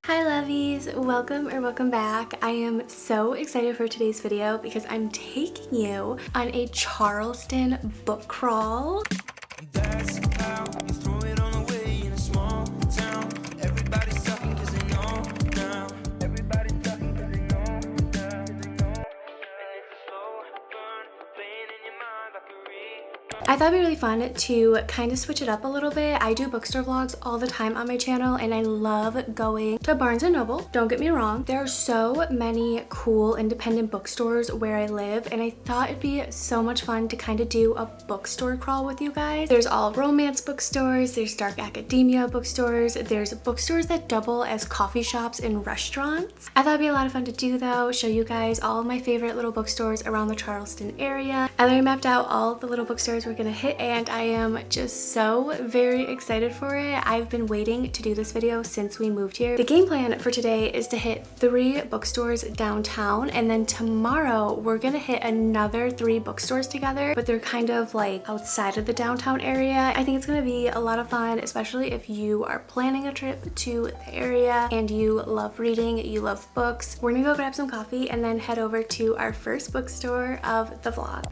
Hi lovies, welcome back. I am so excited for today's video because I'm taking you on a Charleston book crawl. That's how you throw it on away in a small town. Everybody's talking cause they know now. Everybody's talking cause they know now. And it's a slow burn, playing in your mind like a I thought it'd be really fun to kind of switch it up a little bit. I do bookstore vlogs all the time on my channel and I love going to Barnes & Noble. Don't get me wrong, there are so many cool independent bookstores where I live and I thought it'd be so much fun to kind of do a bookstore crawl with you guys. There's all romance bookstores, there's dark academia bookstores, there's bookstores that double as coffee shops and restaurants. I thought it'd be a lot of fun to do though, show you guys all of my favorite little bookstores around the Charleston area. And then I mapped out all the little bookstores we're gonna hit and I am just so very excited for it. I've been waiting to do this video since we moved here. The game plan for today is to hit 3 bookstores downtown and then tomorrow we're gonna hit another 3 bookstores together, but they're kind of like outside of the downtown area. I think it's gonna be a lot of fun, especially if you are planning a trip to the area and you love reading, you love books. We're gonna go grab some coffee and then head over to our first bookstore of the vlog.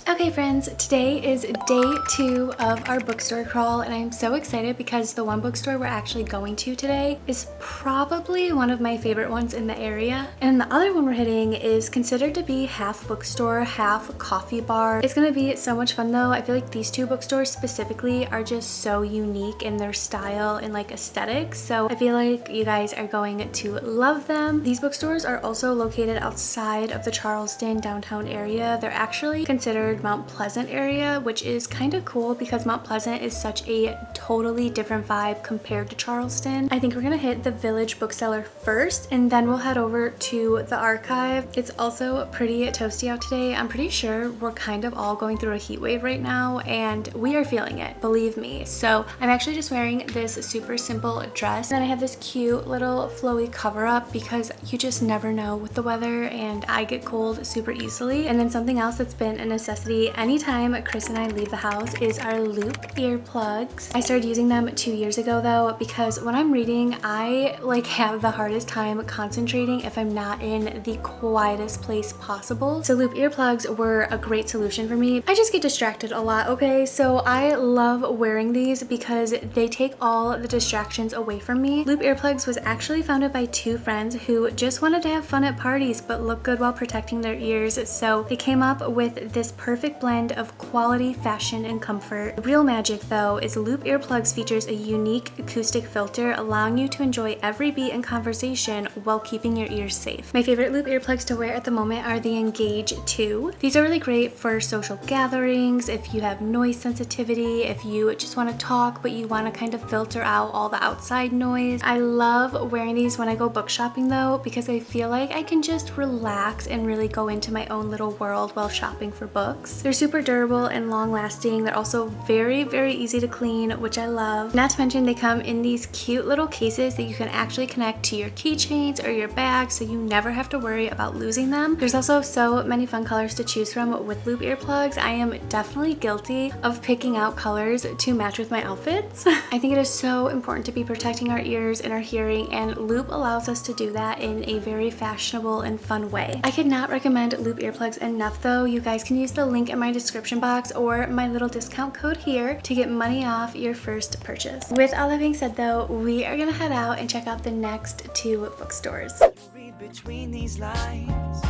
Okay friends, today is day 2 of our bookstore crawl and I'm so excited because the one bookstore we're actually going to today is probably one of my favorite ones in the area. And the other one we're hitting is considered to be half bookstore, half coffee bar. It's gonna be so much fun though. I feel like these 2 bookstores specifically are just so unique in their style and like aesthetics. So I feel like you guys are going to love them. These bookstores are also located outside of the Charleston downtown area. They're actually considered Mount Pleasant area, which is kind of cool because Mount Pleasant is such a totally different vibe compared to Charleston. I think we're gonna hit the Village Bookseller first and then we'll head over to the Archive. It's also pretty toasty out today. I'm pretty sure we're kind of all going through a heat wave right now and we are feeling it, believe me. So I'm actually just wearing this super simple dress and then I have this cute little flowy cover up because you just never know with the weather and I get cold super easily. And then something else that's been a necessity anytime Chris and I leave the house is our loop earplugs. I started using them 2 years ago though because when I'm reading I like have the hardest time concentrating if I'm not in the quietest place possible. So loop earplugs were a great solution for me. I just get distracted a lot, okay? So I love wearing these because they take all the distractions away from me. Loop earplugs was actually founded by 2 friends who just wanted to have fun at parties but look good while protecting their ears. So they came up with this perfect blend of quality, fashion, and comfort. The real magic though is Loop Earplugs features a unique acoustic filter allowing you to enjoy every beat and conversation while keeping your ears safe. My favorite Loop earplugs to wear at the moment are the Engage 2. These are really great for social gatherings, if you have noise sensitivity, if you just want to talk but you want to kind of filter out all the outside noise. I love wearing these when I go book shopping though because I feel like I can just relax and really go into my own little world while shopping for books. books. They're super durable and long lasting. They're also very, very easy to clean, which I love. Not to mention they come in these cute little cases that you can actually connect to your keychains or your bag, so you never have to worry about losing them. There's also so many fun colors to choose from with loop earplugs. I am definitely guilty of picking out colors to match with my outfits. I think it is so important to be protecting our ears and our hearing, and loop allows us to do that in a very fashionable and fun way. I could not recommend loop earplugs enough though. You guys can use the link in my description box or my little discount code here to get money off your first purchase. With all that being said though, we are gonna head out and check out the next 2 bookstores. Read between these lines,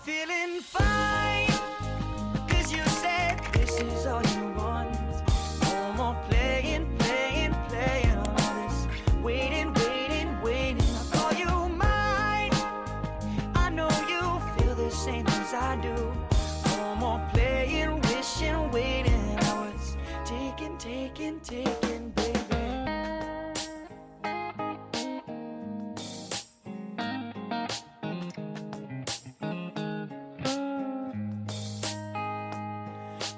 feeling fine, 'cause you said this is all you want. No more playing all this, waiting. I call you mine. I know you feel the same as I do. No more playing, wishing, waiting. I was taking, baby.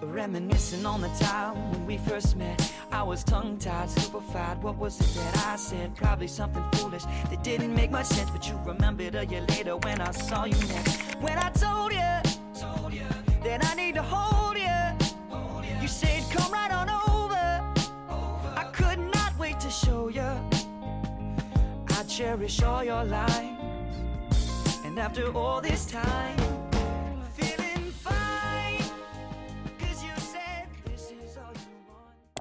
Reminiscing on the time when we first met. I was tongue-tied, stupefied. What was it that I said? Probably something foolish that didn't make much sense. But you remembered a year later when I saw you next. When I told you that I need to hold you. You said come right on over. I could not wait to show you. I cherish all your lines. And after all this time,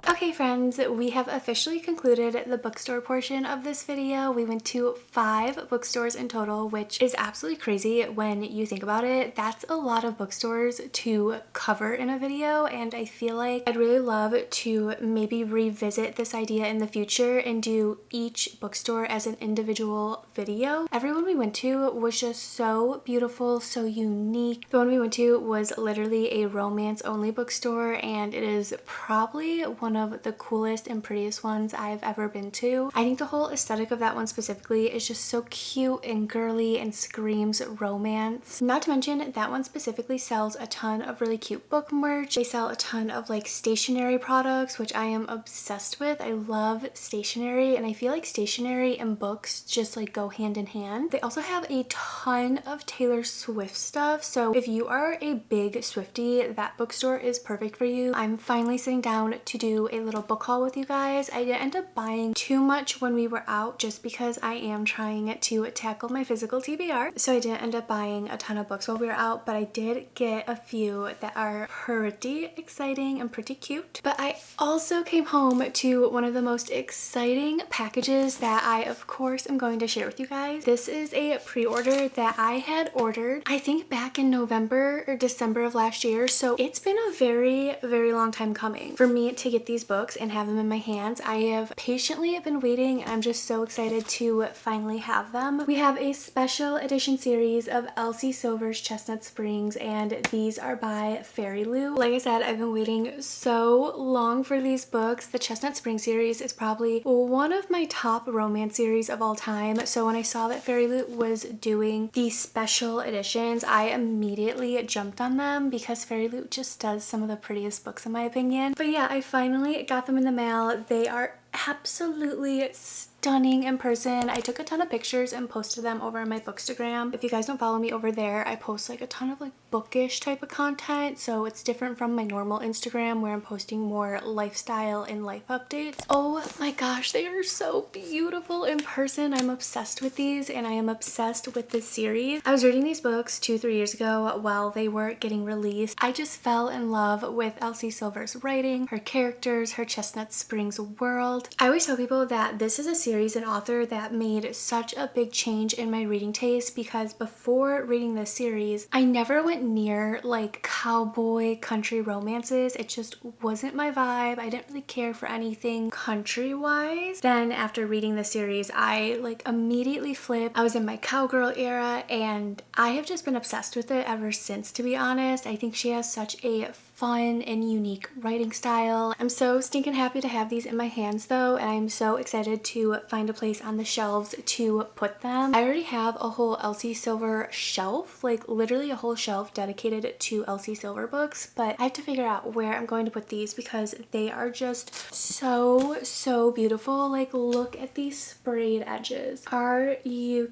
okay friends, we have officially concluded the bookstore portion of this video. We went to 5 bookstores in total, which is absolutely crazy when you think about it. That's a lot of bookstores to cover in a video, and I feel like I'd really love to maybe revisit this idea in the future and do each bookstore as an individual video. Everyone we went to was just so beautiful, so unique. The one we went to was literally a romance only bookstore, and it is probably one of the coolest and prettiest ones I've ever been to. I think the whole aesthetic of that one specifically is just so cute and girly and screams romance. Not to mention that one specifically sells a ton of really cute book merch. They sell a ton of like stationery products, which I am obsessed with. I love stationery, and I feel like stationery and books just like go hand in hand. They also have a ton of Taylor Swift stuff, so if you are a big Swiftie, that bookstore is perfect for you. I'm finally sitting down to do a little book haul with you guys. I didn't end up buying too much when we were out just because I am trying to tackle my physical TBR, so I didn't end up buying a ton of books while we were out, but I did get a few that are pretty exciting and pretty cute. But I also came home to one of the most exciting packages that I of course am going to share with you guys. This is a pre-order that I had ordered I think back in November or December of last year, so it's been a very, very long time coming for me to get these books and have them in my hands. I have patiently been waiting, and I'm just so excited to finally have them. We have a special edition series of Elsie Silver's Chestnut Springs, and these are by Fairy Loot. Like I said, I've been waiting so long for these books. The Chestnut Springs series is probably one of my top romance series of all time, so when I saw that Fairy Loot was doing these special editions, I immediately jumped on them because Fairy Loot just does some of the prettiest books in my opinion. But yeah, I finally got them in the mail. They are absolutely stunning in person. I took a ton of pictures and posted them over on my Bookstagram. If you guys don't follow me over there, I post like a ton of like bookish type of content, so it's different from my normal Instagram where I'm posting more lifestyle and life updates. Oh my gosh, they are so beautiful in person. I'm obsessed with these, and I am obsessed with this series. I was reading these books 2-3 years ago while they were getting released. I just fell in love with Elsie Silver's writing, her characters, her Chestnut Springs world. I always tell people that this is a series and author that made such a big change in my reading taste, because before reading this series, I never went near like cowboy country romances. It just wasn't my vibe. I didn't really care for anything country wise. Then after reading the series, I like immediately flipped. I was in my cowgirl era, and I have just been obsessed with it ever since, to be honest. I think she has such a fun and unique writing style. I'm so stinking happy to have these in my hands though, and I'm so excited to find a place on the shelves to put them. I already have a whole Elsie Silver shelf, like literally a whole shelf dedicated to Elsie Silver books, but I have to figure out where I'm going to put these because they are just so beautiful. Like, look at these sprayed edges. Are you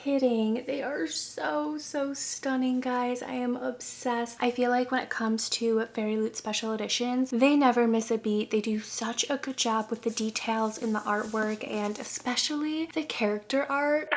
kidding? They are so stunning, guys. I am obsessed. I feel like when it comes to Fairy Loot special editions, they never miss a beat. They do such a good job with the details in the artwork and especially the character art.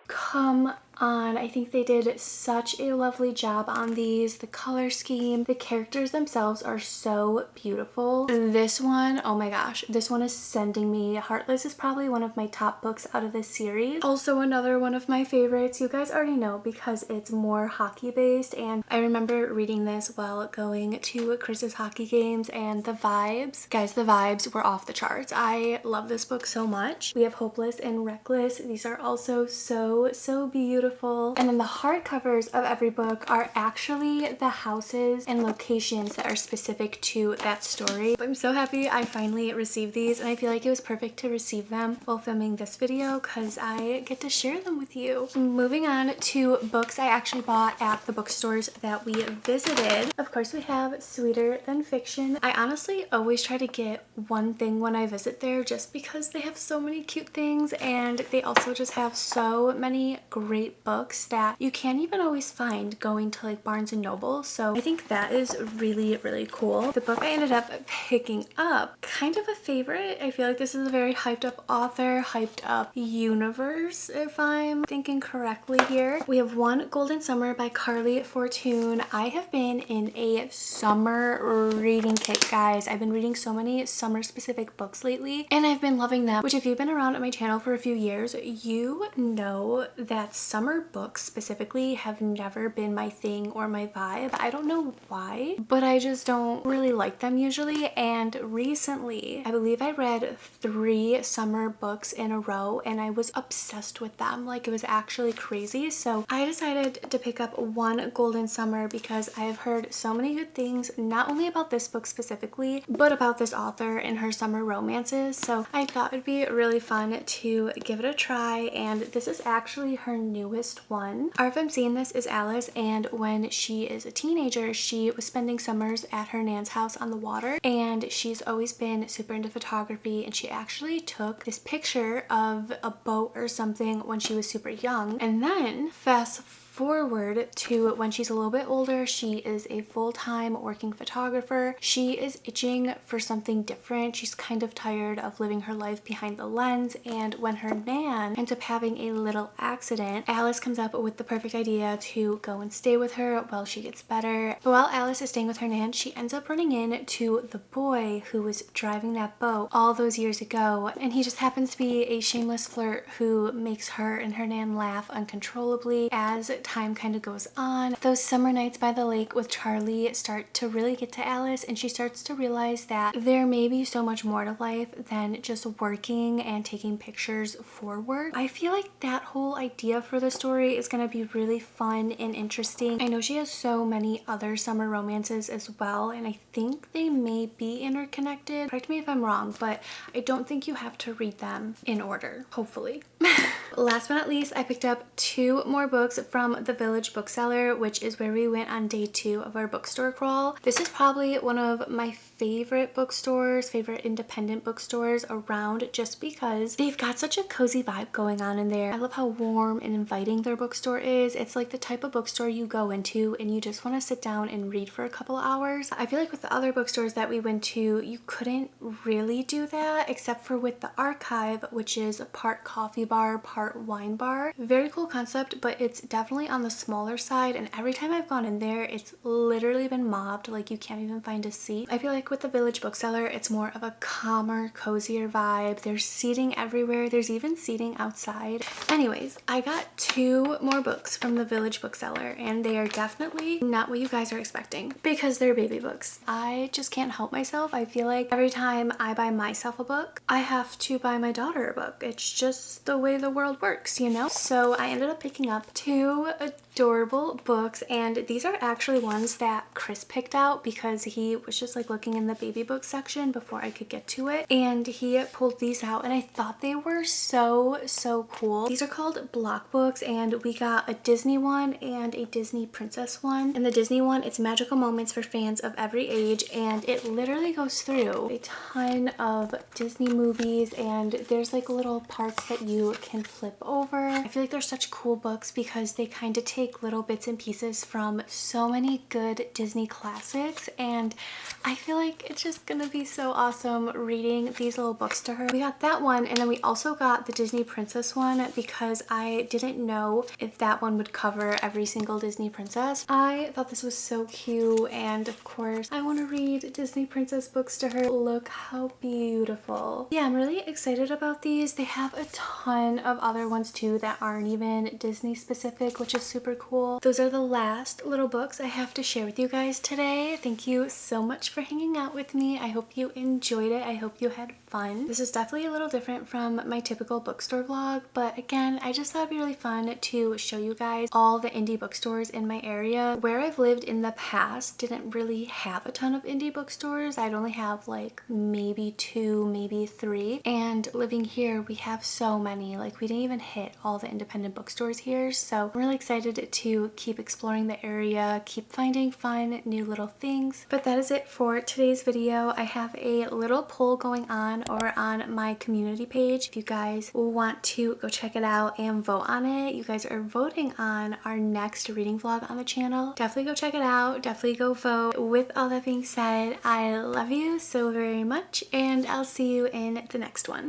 Come on, I think they did such a lovely job on these. The color scheme, the characters themselves are so beautiful. This one, oh my gosh, this one is sending me. Heartless is probably one of my top books out of this series. Also another one of my favorites. You guys already know because it's more hockey based, and I remember reading this while going to Chris's hockey games, and the vibes, guys, the vibes were off the charts. I love this book so much. We have Hopeless and Reckless. These are also so beautiful. And then the hardcovers of every book are actually the houses and locations that are specific to that story. I'm so happy I finally received these, and I feel like it was perfect to receive them while filming this video because I get to share them with you. Moving on to books I actually bought at the bookstores that we visited. Of course, we have Sweeter Than Fiction. I honestly always try to get one thing when I visit there just because they have so many cute things, and they also just have so many great books that you can't even always find going to like Barnes and Noble. So I think that is really cool. The book I ended up picking up, kind of a favorite. I feel like this is a very hyped up author, hyped up universe, if I'm thinking correctly here. We have One Golden Summer by Carly Fortune. I have been in a summer reading kick, guys. I've been reading so many summer specific books lately, and I've been loving them, which if you've been around on my channel for a few years, you know that summer books specifically have never been my thing or my vibe. I don't know why, but I just don't really like them usually. And recently, I believe I read 3 summer books in a row and I was obsessed with them. Like, it was actually crazy. So I decided to pick up One Golden Summer because I have heard so many good things, not only about this book specifically, but about this author and her summer romances. So I thought it'd be really fun to give it a try, and this is actually her newest one. Our FMC in this is Alice, and when she is a teenager, she was spending summers at her nan's house on the water, and she's always been super into photography, and she actually took this picture of a boat or something when she was super young. And then fast forward to when she's a little bit older, she is a full-time working photographer. She is itching for something different. She's kind of tired of living her life behind the lens, and when her nan ends up having a little accident, Alice comes up with the perfect idea to go and stay with her while she gets better. But while Alice is staying with her nan, she ends up running into the boy who was driving that boat all those years ago, and he just happens to be a shameless flirt who makes her and her nan laugh uncontrollably. As time kind of goes on, those summer nights by the lake with Charlie start to really get to Alice, and she starts to realize that there may be so much more to life than just working and taking pictures for work. I feel like that whole idea for the story is going to be really fun and interesting. I know she has so many other summer romances as well, and I think they may be interconnected. Correct me if I'm wrong, but I don't think you have to read them in order, hopefully. Last but not least, I picked up 2 more books from the Village Bookseller, which is where we went on day 2 of our bookstore crawl. This is probably one of my favorite bookstores, favorite independent bookstores around, just because they've got such a cozy vibe going on in there. I love how warm and inviting their bookstore is. It's like the type of bookstore you go into and you just want to sit down and read for a couple hours. I feel like with the other bookstores that we went to, you couldn't really do that except for with the Archive, which is a part coffee bar, part wine bar. Very cool concept, but it's definitely on the smaller side, and every time I've gone in there, it's literally been mobbed. Like, you can't even find a seat. I feel like with the Village Bookseller, it's more of a calmer, cozier vibe. There's seating everywhere. There's even seating outside. Anyways, I got 2 more books from the Village Bookseller, and they are definitely not what you guys are expecting because they're baby books. I just can't help myself. I feel like every time I buy myself a book, I have to buy my daughter a book. It's just the way the world works, you know? So I ended up picking up 2 adorable books, and these are actually ones that Chris picked out because he was just like looking in the baby book section before I could get to it, and he pulled these out and I thought they were so cool. These are called block books, and we got a Disney one and a Disney princess one. And the Disney one, it's magical moments for fans of every age, and it literally goes through a ton of Disney movies, and there's like little parts that you can flip over. I feel like they're such cool books because they kind of take little bits and pieces from so many good Disney classics, and I feel like it's just gonna be so awesome reading these little books to her. We got that one, and then we also got the Disney princess one because I didn't know if that one would cover every single Disney princess. I thought this was so cute, and of course I want to read Disney princess books to her. Look how beautiful. Yeah, I'm really excited about these. They have a ton of other ones too that aren't even Disney specific, which is super cool. Those are the last little books I have to share with you guys today. Thank you so much for hanging out with me. I hope you enjoyed it. I hope you had fun. This is definitely a little different from my typical bookstore vlog, but again, I just thought it'd be really fun to show you guys all the indie bookstores in my area. Where I've lived in the past didn't really have a ton of indie bookstores. I'd only have like maybe 2, maybe 3, and living here we have so many. Like, we didn't even hit all the independent bookstores here, so I'm really excited to keep exploring the area, keep finding fun new little things. But that is it for today's video. I have a little poll going on over on my community page. If you guys want to go check it out and vote on it, you guys are voting on our next reading vlog on the channel. Definitely go check it out. Definitely go vote. With all that being said, I love you so very much, and I'll see you in the next one.